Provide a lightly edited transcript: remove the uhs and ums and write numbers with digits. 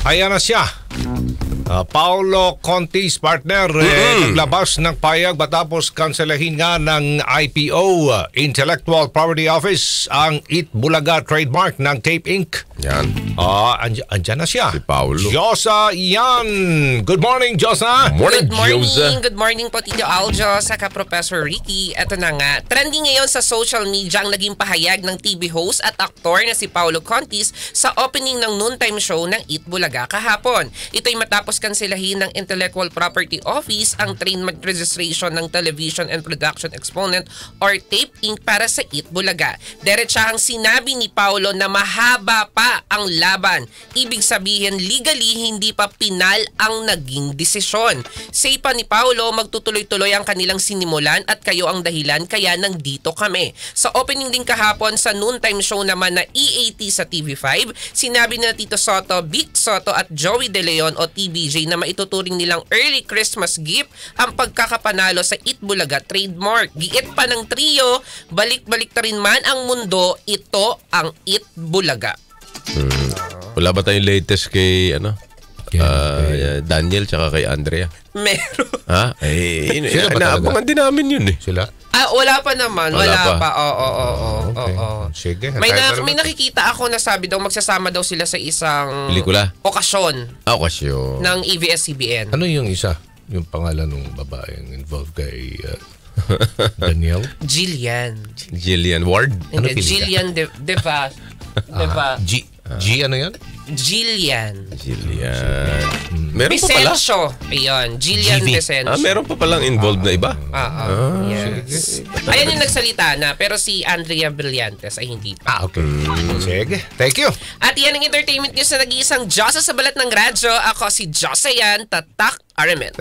Ayan na siya. Paolo Contis, partner, naglabas ng payag matapos kanselahin nga ng IPO, Intellectual Property Office, ang Eat Bulaga trademark ng Tape Inc. Yan. Andyan na siya. Si Paolo. Josa yan. Good morning, Josa. Morning, Good morning. Josa. Good morning po, Tito Aljo, saka Professor Ricky. Eto na nga, trending ngayon sa social media ang naging pahayag ng TV host at aktor na si Paolo Contis sa opening ng noontime show ng Eat Bulaga kahapon. Ito'y matapos kanselahin ng Intellectual Property Office ang trademark registration ng Television and Production Exponent or Tape Inc. para sa Eat Bulaga. Diretsahang sinabi ni Paolo na mahaba pa ang laban. Ibig sabihin, legally hindi pa pinal ang naging desisyon. Say pa ni Paolo, magtutuloy-tuloy ang kanilang sinimulan at kayo ang dahilan kaya nandito kami. Sa opening din kahapon sa noontime show naman na EAT sa TV5, sinabi na Tito Soto, Vic Soto at Joey De Leon o TBJ na maituturing nilang early Christmas gift ang pagkakapanalo sa Eat Bulaga trademark. Giit pa ng trio, balik-balik ta rin man ang mundo, ito ang Eat Bulaga. Wala ba tayong latest kay Daniel tsaka kay Andrea? Meron. Ha? Sila ba talaga? Naabangan din namin yun eh. Sila? Wala pa naman. Wala pa. Okay. Sige. May nakikita ako na sabi daw magsasama daw sila sa isang Pelikula? okasyon Okasyon. ng ABS-CBN. Ano yung isa? Yung pangalan ng babaeng involved kay Daniel? Jillian. Jillian Ward? Ano Hindi, pili ka? Jillian Deva. G ano yan? Jillian. Meron pa pala? Vicencio. Ayun. Jillian GV. Vicencio. Meron pa palang involved na iba? Yes. Ayan yung nagsalita na, pero si Andrea Brillantes ay hindi pa. Okay. Sige. Thank you. At yan ang entertainment news na nag-iisang Diyosa sa balat ng radyo. Ako si Diyosa yan, Tatak Aramen.